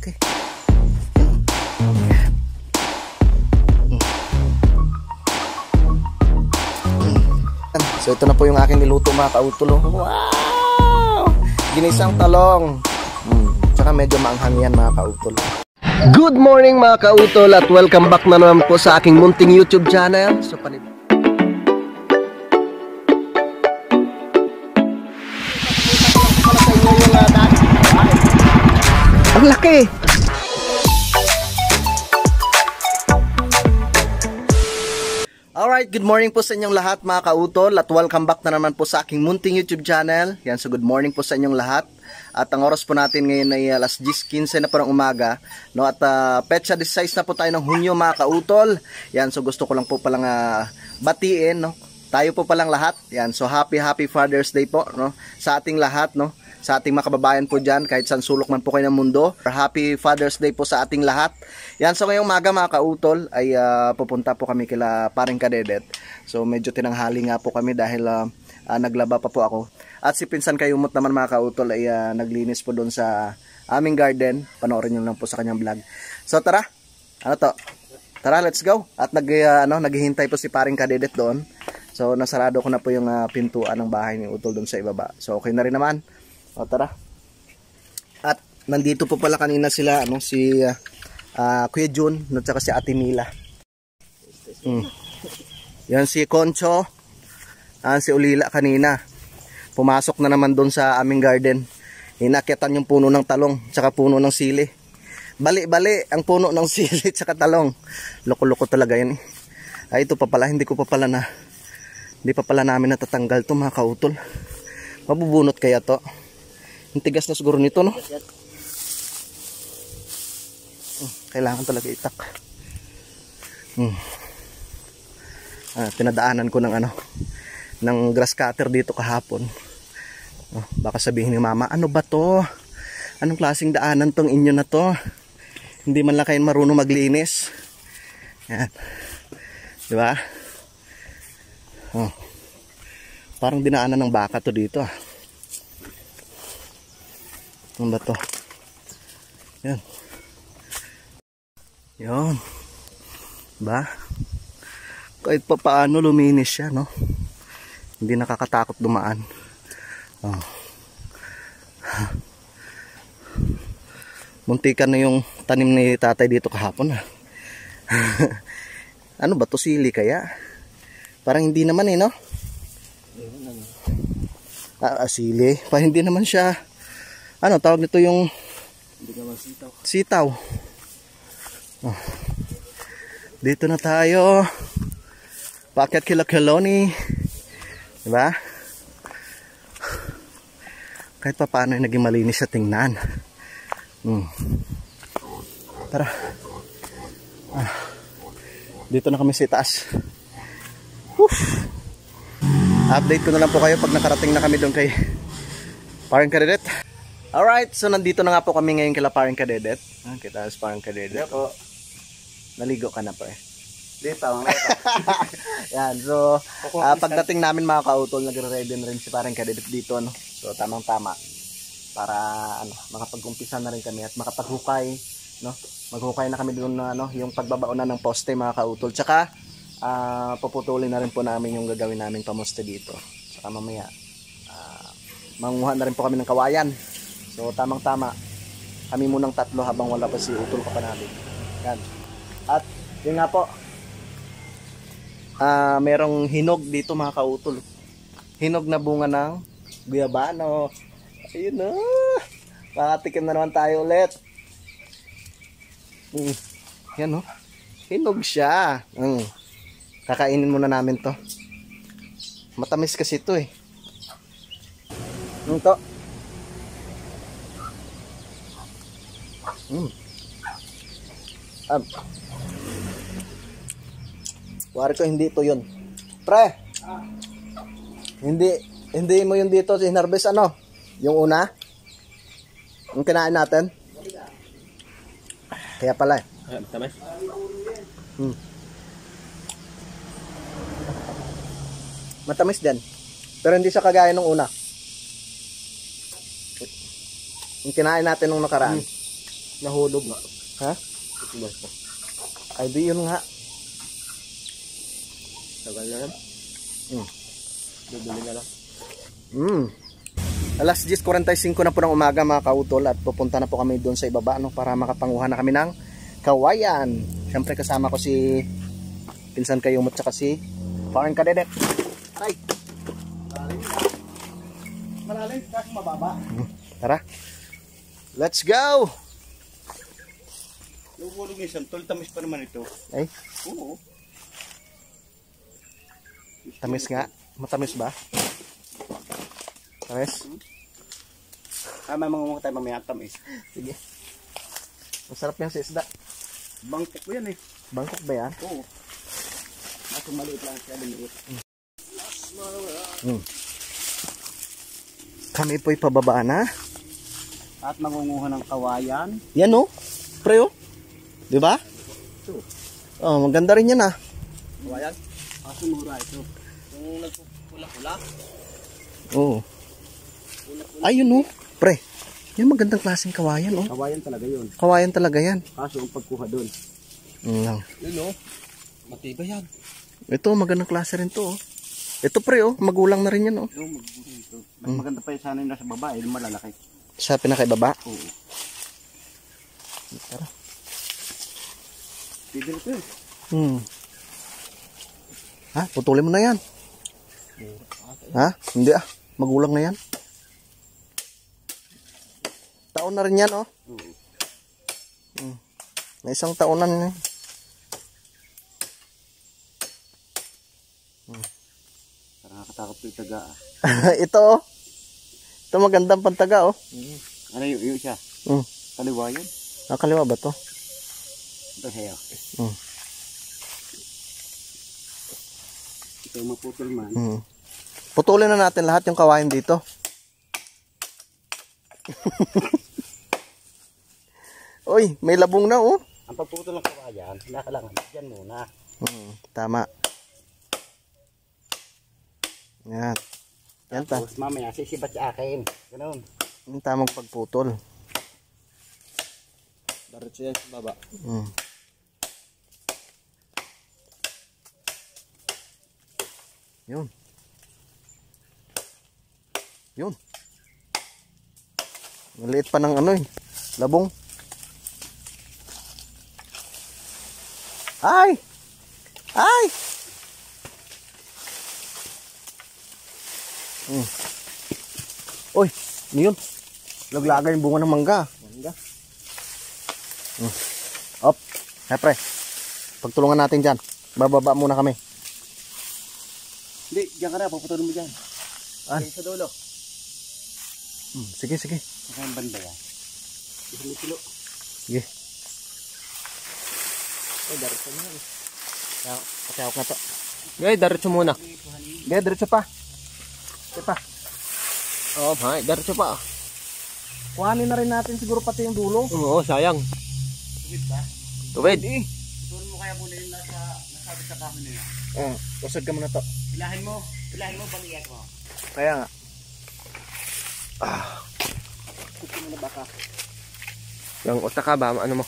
laki. So ito na po yung aking niluto mga kautol. Wow! Ginisang talong. Tsaka medyo maanghang yan mga kautol. Good morning mga kautol at welcome back na naman po sa aking munting YouTube channel. So ang laki! Alright, good morning po sa inyong lahat mga kautol at welcome back na naman po sa aking munting YouTube channel. Yan, so good morning po sa inyong lahat. At ang oras po natin ngayon ay alas 10:15 na po ng umaga, no? At petsa 16 na po tayo ng Hunyo mga kautol. Yan, so gusto ko lang po palang batiin, no? Tayo po palang lahat. Yan, so happy Father's Day po, no? Sa ating lahat, no? Sa ating mga kababayan po dyan, kahit saan sulok man po kayo ng mundo. Happy Father's Day po sa ating lahat. Yan, so ngayong umaga mga kautol ay pupunta po kami kila Paring Kadedet. So medyo tinanghali nga po kami dahil naglaba pa po ako. At si Pinsan Kayumot naman mga kautol ay naglinis po doon sa aming garden. Panoorin nyo lang po sa kanyang vlog. So tara, tara, let's go. At naghihintay po si Paring Kadedet doon. So nasarado ko na po yung pintuan ng bahay ni Utol doon sa ibaba. So okay na rin naman. O tara. At nandito po pala kanina sila si Kuya Jun at saka si Ate Mila. Yan si Concho. Si Ulila kanina. Pumasok na naman doon sa aming garden. Inakyatan yung puno ng talong tsaka puno ng sili. Bali ang puno ng sili tsaka talong. Loko-loko talaga yan. Ay ito pa pala, hindi pa pala namin natatanggal to mga kautol. Mabubunot kaya to. Ang tigas na siguro nito, no? Kailangan talaga itak. Pinadaanan ko ng grass cutter dito kahapon. Baka sabihin ni mama, ano ba to? Anong klaseng daanan tong inyo na to? Hindi man lang kayo marunong maglinis. Yan. Diba? Parang dinaanan ng baka to dito. Ano ba to? Yan. Yan. Ba? Kahit pa paano luminis siya, no? Hindi nakakatakot dumaan. Muntikan na yung tanim ni tatay dito kahapon. Ano ba to, sili kaya? Parang hindi naman no? Sili. Parang hindi naman siya. Ano tawag nito yung sitaw. Dito na tayo. Paakyat kila Keloni. Diba? Kahit pa paano yung naging malinis sa tingnan. Tara. Dito na kami sa taas. Update ko na lang po kayo pag nakarating na kami doon kay Paring Kadedet. Alright, so nandito na nga po kami ngayon kila Paring Kadedet. Kita sa Paring Kadedet. Ako. Naligo ka na po Dito. Yan, so pagdating namin mga kautol, nagre-ready na rin si Paring Kadedet dito, no? So tamang-tama para makapag-umpisa na rin kami at makapaghukay, no? Maghukay na kami doon na yung pagbabaonan ng poste mga kautol. Tsaka puputulin na rin po namin yung gagawin naming pamoste dito. Tsaka mamaya manguha na rin po kami ng kawayan. So tamang-tama kami munang tatlo habang wala pa si Utol Kapanabig. Yan. At yun nga po, merong hinog dito mga kautol. Hinog na bunga ng guyabano. Ayun na. Makatikim na naman tayo ulit. Yan no. Hinog siya. Kakainin muna namin to. Matamis kasi ito to. Wari ko hindi ito yun. Pre! Hindi mo yun dito si Hinarbes yung una? Yung kinain natin? Kaya pala Tamis? Matamis din. Pero hindi siya kagaya nung una. Yung kinain natin nung nakaraan. Nahulog nga. Ha? Ay, di yun nga. Tagal na lang. Bibili na lang. Alas 10:45 na po ng umaga mga kautol at pupunta na po kami doon sa ibaba para makapanguha na kami ng kawayan. Siyempre kasama ko si Pinsan Kayumot tsaka si Parang Kadedet. Ay! Malalim kasi mababa. Tara. Let's go! Yung hulog niya isang tol, tamis pa naman ito. Ay, Oo. tamis nga. Matamis ba? Tamis? May mga tayo mamaya tamis. Sige. Masarap yan sa isda. Bangkok ko yan eh. Bangkok ba yan? Oo. Kaso maliit lang siya, lumiit. Kami po'y pababa na. At mangunguha ng kawayan. Yan oh. Pre oh. Diba? Oh, maganda rin yan ah. Kawayan? Kaso mura ito. Yung nagpupula-pula. Oo. Ayun oh. Pre. Yung magandang klaseng kawayan oh. Kawayan talaga yun. Kawayan talaga yan. Kaso ang pagkuha doon. Lang. Yun oh. Matibay yan. Ito magandang klase rin to oh. Ito pre oh. Magulang na rin yan oh. Yung magbuhay ito. Mas maganda pa yung sana yung nasa baba. Yung malalaki. Sa pinakaibaba. Oo. Tara. Pwede ito eh. Ha? Putulin mo na yan. Ha? Hindi ah. Magulang na yan. Taon na rin yan oh. May isang taonan yan. Nakakatakot po yung taga. Ito oh. Ito magandang pantaga oh. Ano yung siya? Kaliwa yan? Nakaliwa ba to? Ito siya. Ito yung maputol man. Putulin na natin lahat yung kawain dito. Uy, may labong na oh. Ang pagputol ng kawayan, kailangan dyan muna. Tama. Yan. Yan ta. Tapos mamaya sisibat sa akin. Ganun. Yung tamang pagputol. Diretso yan sa baba. Yun. Yun. Maliit pa ng ano eh. Labong. Ay! Ay! Uy, ano yun? Laglagan yung bunga ng mangga. Op, pre. Pagtulungan natin dyan. Bababa muna kami. Hindi, dyan ka na. Paputulong mo dyan. Sa dulo. Sige, sige. Saka yung banda yan. Isang kilo. Sige. Ay, diretso na yan. Patawak na to. Gaya, diretso muna. Gaya, diretso pa. Diretso pa. Oo, diretso pa. Kuhanin na rin natin siguro pati yung dulo. Oo, sayang. Tuwid ba? Tuwid. Tutulong mo kaya muna yung nasabi sa kahoy na yan. Usad ka muna to. Ilahin mo, balikat mo. Kaya nga. Kusin mo na baka. Yung utak ka ba? Ano mo?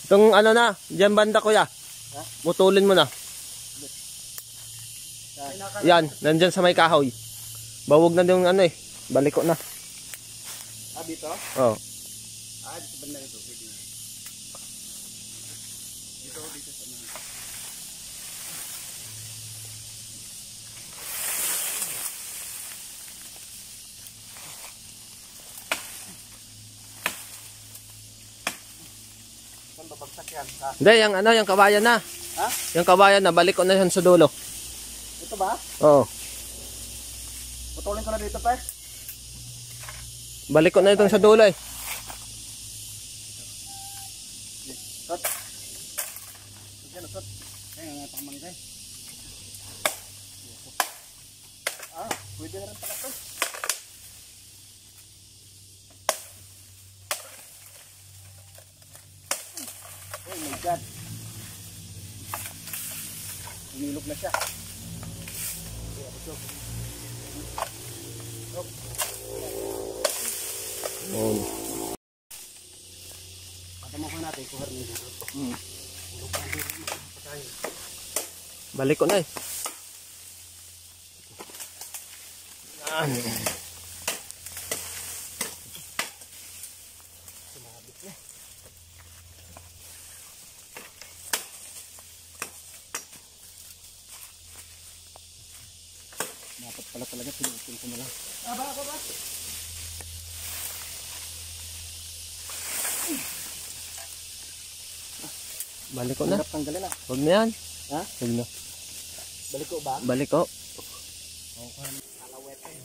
Itong ano na, dyan banda kuya. Putulin mo na. Yan, nandyan sa may kahoy. Bawog na yung ano eh. Baliko na. Dito? Oo. Dito banda nito. Dito sa mga. Saan babagsak yan? Hindi, yung ano, yung kabayan na. Ha? Yung kabayan na, balik ko na yan sa dulo. Ito ba? Oo. Putulin ko na dito pa. Balik ko na itong sa dulo eh. Sot. Sige na sot. Kaya nga pangmangkay. Pwede na rin pala to. Oh my God. Umilog na siya. Tamahan natin, kuhar nito. Balik ko na eh. Yan. Dapat pala talaga pinutin ko na lang. Ba? Balik ko na. Hirap tanggalin ah. Huwag na yan. Ha? Huwag na. Balik ko ba? Balik ko. Okay. Alawet eh.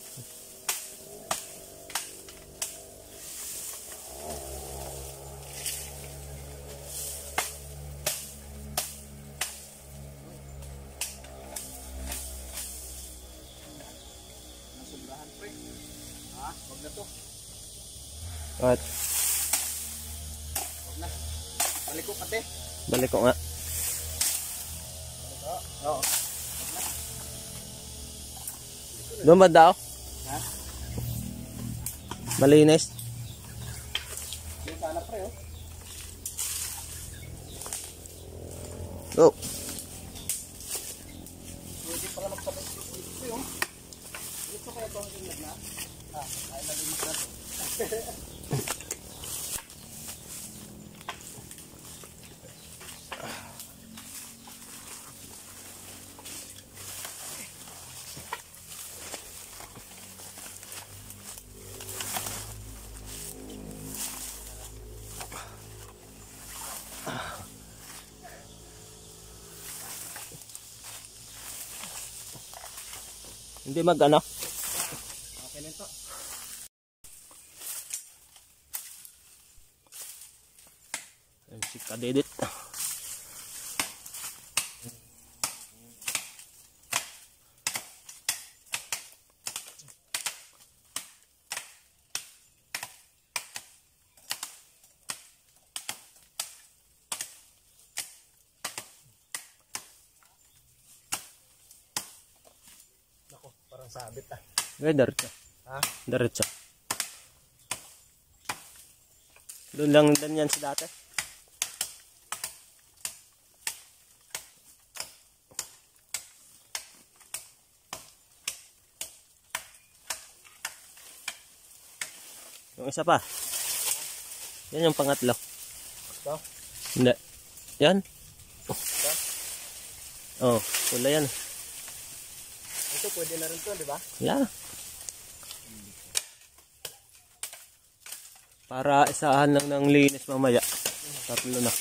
Nasubrahan pre. Ha? Huwag na to. At Huwag na. Balik ko pati. balik ko nga. Oo. Doon ba daw? Ha? Malinis. Yung sana pre oh. Go. Pwede pala magpapit dito pre oh. Dito kaya ito ang tingnan na. Ay nalinis na to. Hindi mag-ano. Okay na ito. Ayan si Kadidit. Nako, parang sabit ah. Okay, diretso. Ha? Diretso. Doon lang din yan si dati. Yung isa pa. Yan yung pangatlo. Ito? Hindi. Yan. Oh, pula yan. Ito pwede na rin to, di ba? Yan. Para isahan lang ng linis mamaya. Tatlo na.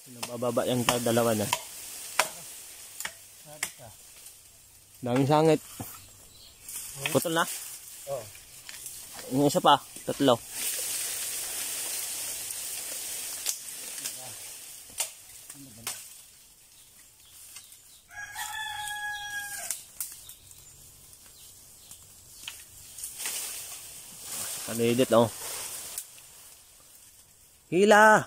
Nabababa yung dalawa na. Daming sangit. Putol na? Oo. Yung isa pa, tatlo. Kanidit oh. Hila!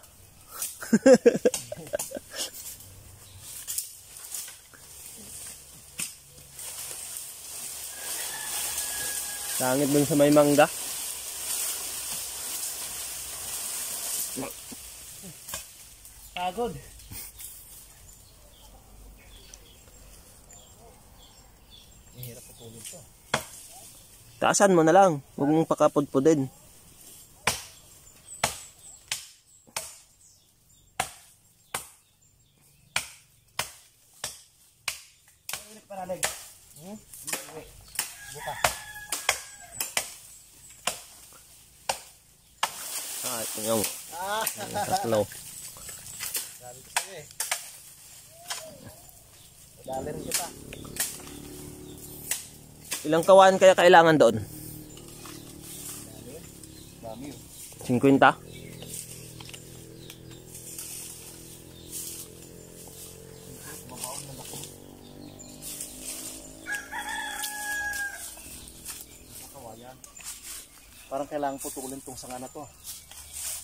Sangit dun sa may mangga. Pagod. Mahirap po tulog to. Taasan mo na lang. Huwag mong pakapudpudin. Ulit paralig. Buka. Tingnan mo. Tatlo. Dali ko sa'yo eh. Dali rin kita. Ilang kawan kaya kailangan doon? Dami yun. 50. Parang kailangan putulin tong sanga na to.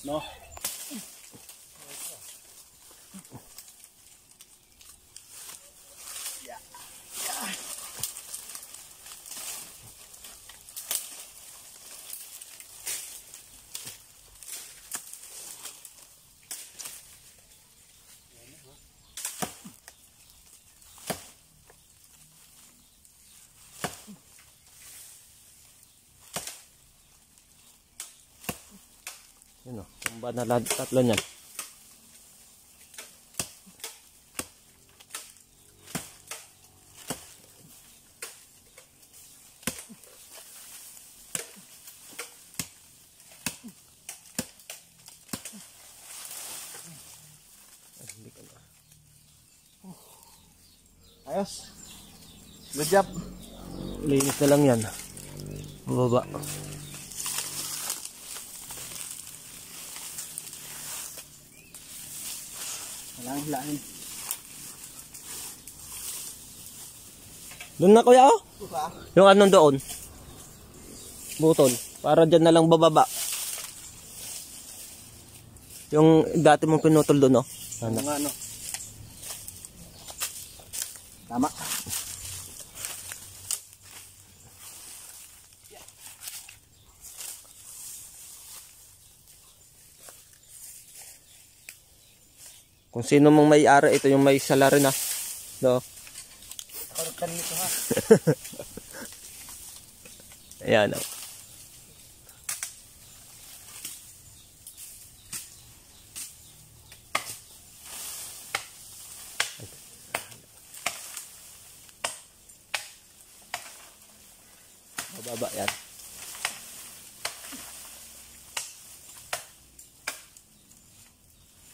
No? Yeah. Yeah. Yun o, tumba na lahat tatlo niyan. Ayos. Good job. Linis na lang yan. Baba. Walang hilahin. Doon na kuya oh. Diba? Yung anong doon. Butol. Para dyan na lang bababa. Yung dati mong pinutol doon oh. Ano nga ano? Tama. Kung sino mong may-ari, ito yung may salary na. Do. Ako nagtanito ha. Ayan oh. Mababa yan.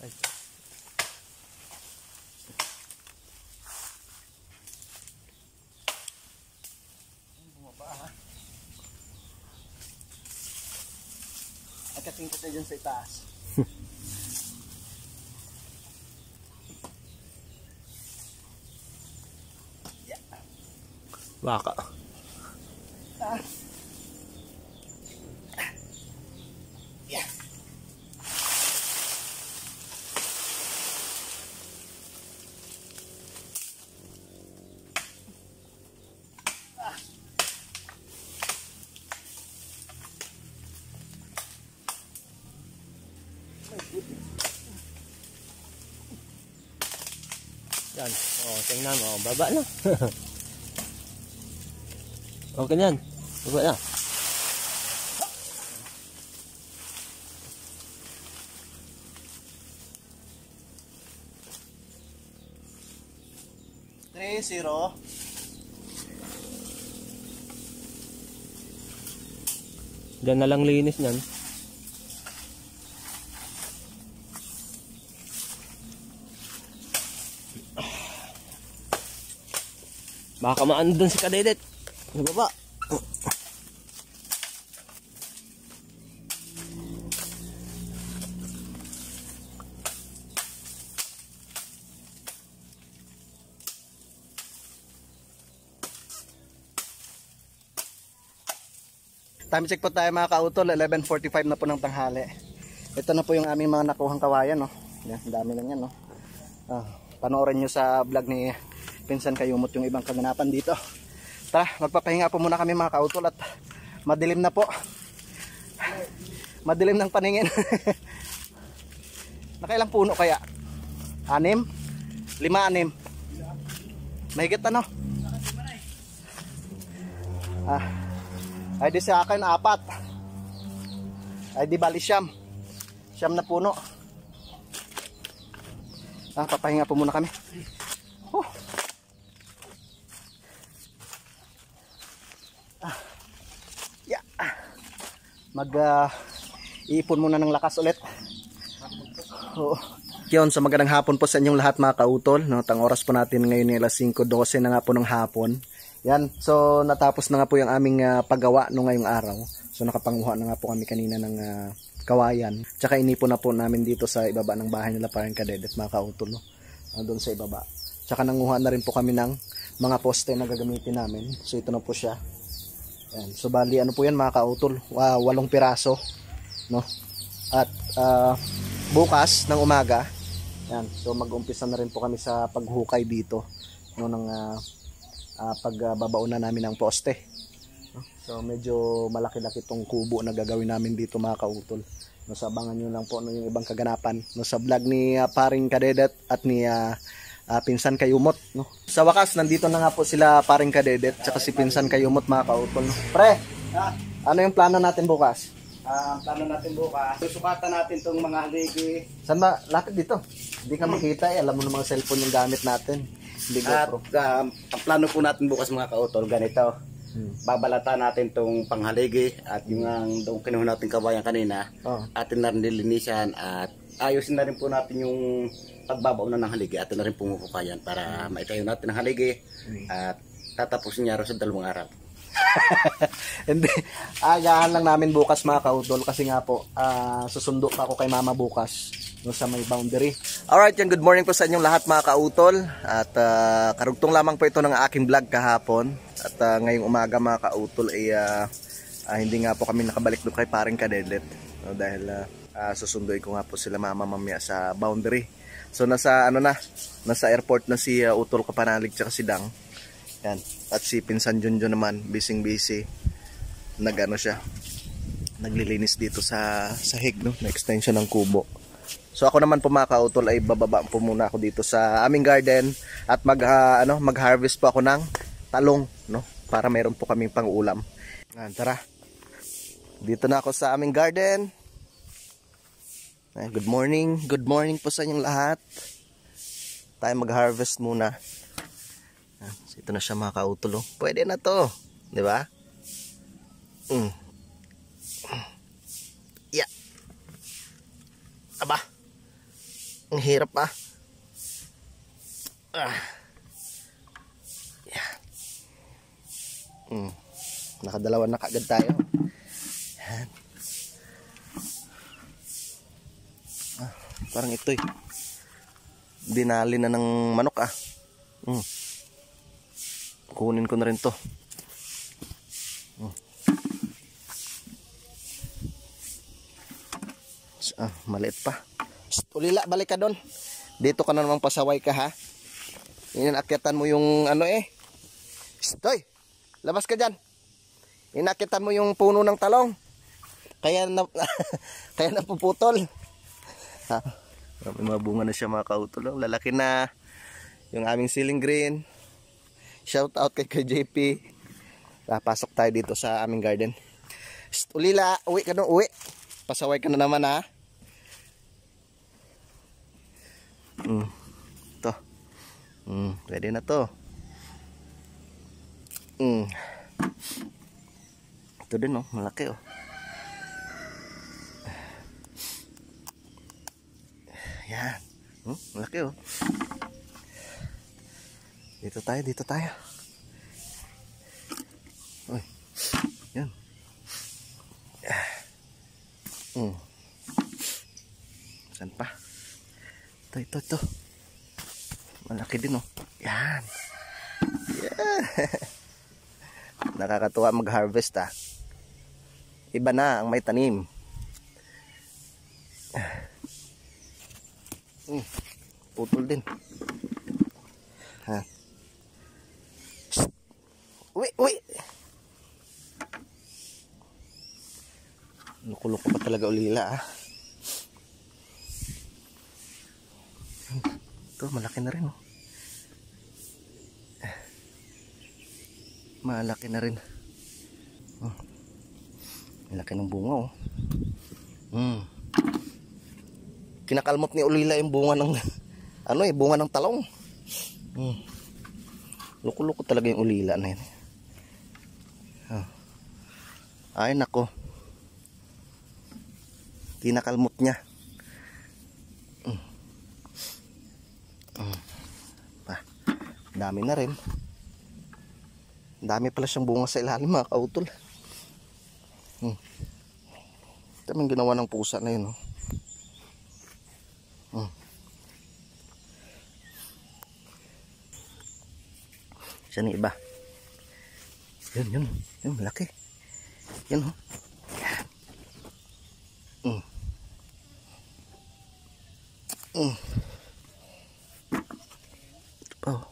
Ay. Akating ko tayo dyan sa itaas. Yeah. Baka. Ah. Yeah. Yan. Oh, tingnan mo. Baba na. Okay yan. Baba na. Three, 0. Diyan na lang linis niyan. Baka maano dun si Kadedet. Sa baba. Time check po tayo mga kautol, 11:45 na po ng tanghali. Ito na po yung aming mga nakuhang kawayan, no. Yan, dami lang yan, no. Panoorin nyo sa vlog ni Pinsan Kayumot yung ibang kaganapan dito. Tara, magpapahinga po muna kami mga kautol at madilim na po. Madilim ng paningin. Nakailang puno kaya? 6? 5, 6. Mahigit ano? Ay di sa akin 4. Ay di bali siyam na puno. Papahinga po muna kami. Yeah. Iipon muna ng lakas ulit. Yun, so magandang hapon po sa inyong lahat mga kautol, no? Tang oras po natin ngayon ay alas 5:12 na nga po ng hapon. Yan, so natapos na nga po yung aming paggawa no ngayong araw. So nakapanguha na nga po kami kanina ng kawayan. Tsaka inipon na po namin dito sa ibaba ng bahay nila parang kadedet mga kautol, no? Doon sa ibaba. Tsaka nanguha na rin po kami ng mga poste na gagamitin namin. So ito na po siya. Yan. So bali ano po yan mga kautol, 8 piraso, no? At bukas ng umaga, yan. So mag-umpisa na rin po kami sa paghukay dito, no, ng pagbabaon na namin ng poste. So medyo malaki-laki tong kubo na gagawin namin dito mga kautol. No, so abangan nyo lang po no, yung ibang kaganapan no, sa vlog ni paring kadedet at ni pinsan Kayumot, no. Sa wakas nandito na nga po sila paring kadedet at si pinsan Kayumot mga kautol, no. Pre, ano yung plano natin bukas? Ang plano natin bukas, susukatan natin tong mga haligi. Saan ba? Lapit dito. Hindi ka makita eh. Alam mo na mga cellphone yung gamit natin. Hindi At GoPro. ang plano po natin bukas mga kautol, ganito. Babalatan natin tong panghaligi at yung doon kinuha natin kabayan kanina. Atin na rin nilinisan at ayusin na rin po natin yung pagbabaw na ng haligi. Atin na rin pumupukayan para maitayo natin ang haligi at tatapusin niya rin sa 2 araw. Hindi. Agahan lang namin bukas mga kautol kasi nga po susundo pa ako kay mama bukas no, sa may boundary. Alright, yan, good morning po sa inyong lahat mga kautol. At karugtong lamang po ito ng aking vlog kahapon. At ngayong umaga mga kautol ay hindi nga po kami nakabalik doon kay paring kadedet, no, dahil susunduin ko nga po sila mama mamaya sa boundary. So nasa nasa airport na si Utol Kapanalig tsaka si Dang. Yan. At si pinsan Junjun naman, busy nagano siya, naglilinis dito sa hig, no, na extension ng kubo. So ako naman po mga kautol ay bababa po muna ako dito sa aming garden at mag-harvest po ako ng talong, no, para meron po kaming pang-ulam. Tara. Dito na ako sa aming garden. Good morning. Good morning po sa inyong lahat. Tayo mag-harvest muna. So ito na siya mga kautol. Pwede na to, di ba? Yeah. Aba. Ang hirap ah. Yeah. Nakadalawa na kagad tayo. Yan. Parang ito eh. Dinali na ng manok ah. Kunin ko na rin to. Maliit pa. Ulila, balik ka doon. Dito ka na namang pasaway ka ha. Inakyatan mo yung ano eh. Stoy, labas ka dyan. Inakyatan mo yung puno ng talong. Kaya napuputol. Ha? May mga bunga na siya mga kautol. Lalaki na yung aming ceiling green. Shout out kay JP. Pasok tayo dito sa aming garden. Ulila, uwi ka doon, uwi. Pasaway ka na naman ha. To. Pwede na to. Ito din oh, malaki oh. Yan. Malaki oh. Dito tayo. Uy. Yan. Saan pa? Ito. Malaki din oh. Yan. Yeah. Nakakatuwa mag-harvest ah. Iba na ang may tanim. Putol din. Ha. Uy. Loko-loko pa talaga ulila ah. Ito, malaki na rin oh. Malaki na rin. Malaki ng bunga oh. Kinakalmot ni ulila yung bunga ng bunga ng talong. Loko-loko talaga yung ulila na yun. Ay nako. Kinakalmot niya. Dami na rin. Dami pala siyang bunga sa ilalim mga kautol. Tamang ginawa ng pusa na yun, oh. Siya ng iba. Yun. Yun, malaki. Yan, oh. Ito pa, oh.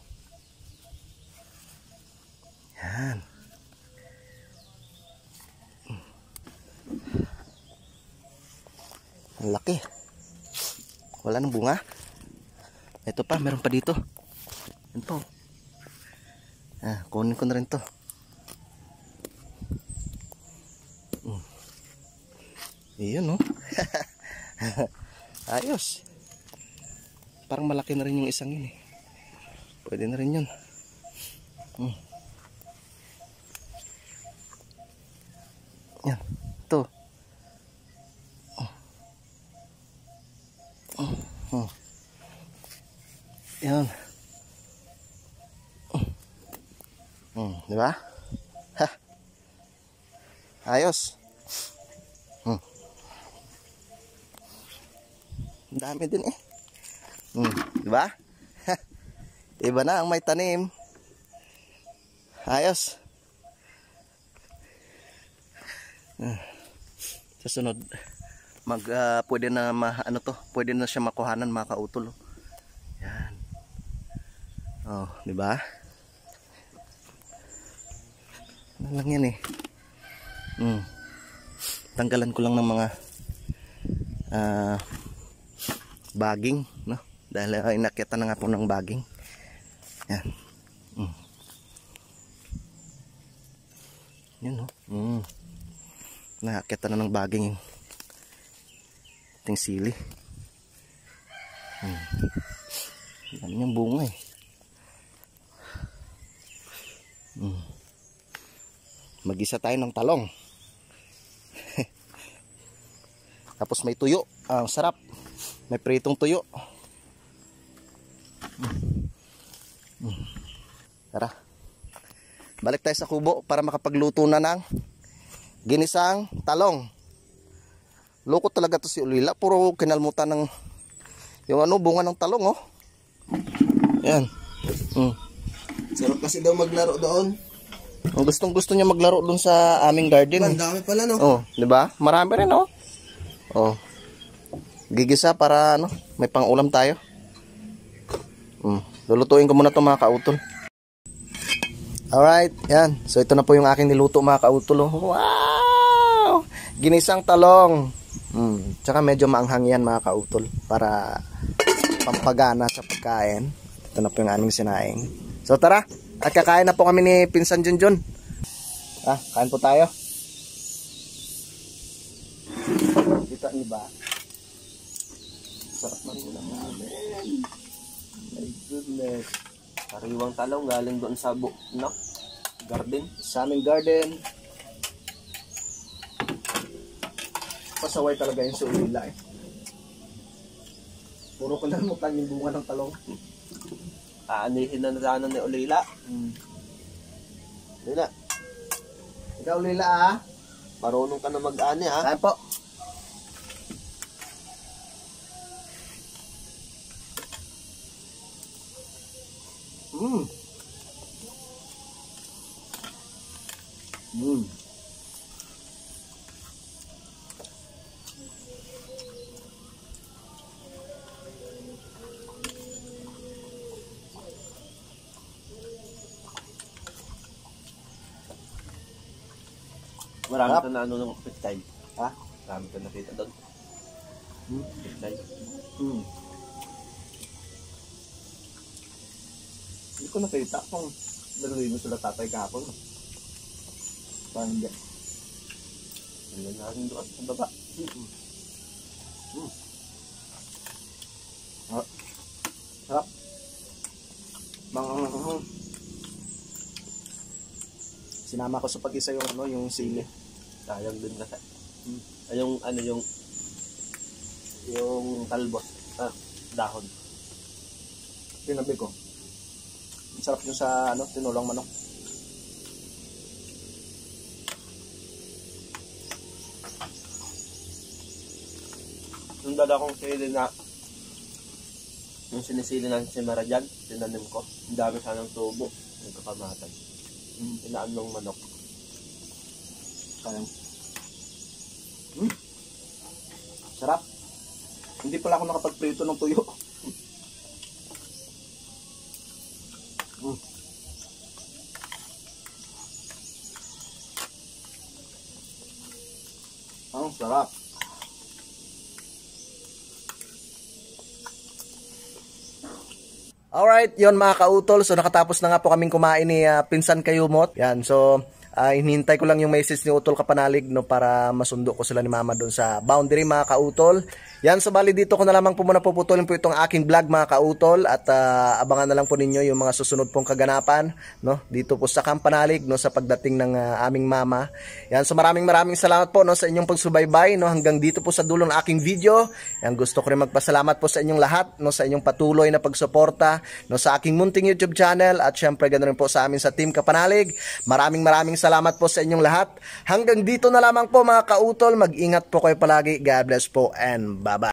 Yan. Ang laki. Wala nang bunga. Ito pa, meron pa dito. Yan po. Kunin ko na rin to. Iyon, no? Ayos. Parang malaki na rin yung isang yun, eh. Pwede na rin yun. Yan. Ito. Yan. Di ba? Ha. Ayos. Ang dami din, eh. Di ba? Iba na ang may tanim. Ayos. Sa sunod, pwede na pwede na siya makuhanan, mga kautol. Yan. Oh, di ba? Ano lang yan, eh. Tanggalan ko lang ng mga baging, no? Dahil inakyatan na nga po ng baging. Yan. Yan, no? Naakyatan na ng baging yung ating sili. Dami niyang bunga, eh. Mag-isa tayo ng talong. Tapos may tuyo. Ang sarap. May pritong tuyo. Tara. Balik tayo sa kubo para makapagluto na ng ginisang talong. Loko talaga to si Ulila. Puro kinalmutan ng yung bunga ng talong, oh. Yan. Sarap kasi daw maglaro doon. Ang gustong-gusto niya maglaro doon sa aming garden. Ang dami pala, no? Oh, 'di ba? Marami rin, oh. Oh. Gigisa para may pang-ulam tayo. Lulutuin ko muna 'to, mga kautol. Alright, yan. So ito na po yung aking niluto, mga kautol. Wow! Ginisang talong. Tsaka medyo maanghang yan, mga kautol, para pampagana sa pagkain. Ito na po yung aming sinaing. So tara, at kakain na po kami ni Pinsan Junjun. Kain po tayo. Kita niyo ba? Sarap man muna namin. My goodness. Sariwang talong galing doon sa garden. Sa aming garden. Pasaway talaga yung sa Ulila, eh. Puro ko nalimutan yung bunga ng talong. Aanihin na nalanan ni Ulila. Ulila. Ikaw, Ulila, Marunong ka na mag-ani, ha? Kain po. Marami ka na ng peptide. Ha? Marami ka nakita doon. Peptide. Hindi ko nakita kung laluin mo sila tatay kahapon. Parang hindi. Hindi na rin doon sa baba. Sarap. Sinama ko sa pag-isa yung sili. Sayang din kasi. Yung talbos. Dahon. Tinabi ko. Ang sarap yung sa tinulang manok. Yung dala kong sili na, yung sinisili ng simara dyan, tinanim ko. Ang dami sanang tubo. Nagkakamatay. Inaan ng manok. Sayang. Sarap. Hindi pala ako nakapagprito ng tuyo. Ang sarap. Alright, yon mga kautol. So nakatapos na nga po kaming kumain ni Pinsan Kayumot. Yan, so hinihintay ko lang yung message ni Utol Kapanalig no, para masundo ko sila ni Mama doon sa boundary mga kautol. Yan, so bali dito ko na lamang po muna puputulin po itong aking vlog mga kautol at abangan na lang po ninyo yung mga susunod pong kaganapan no, dito po sa Kampanalig no, sa pagdating ng aming mama. Yan, so maraming salamat po no, sa inyong pagsubaybay no, hanggang dito po sa dulo ng aking video. Yan, gusto ko rin magpasalamat po sa inyong lahat no, sa inyong patuloy na pagsuporta no, sa aking munting YouTube channel at syempre ganoon rin po sa amin sa Team Kapanalig. Maraming salamat po sa inyong lahat. Hanggang dito na lamang po mga kautol. Mag-ingat po kayo palagi. God bless po and bye-bye.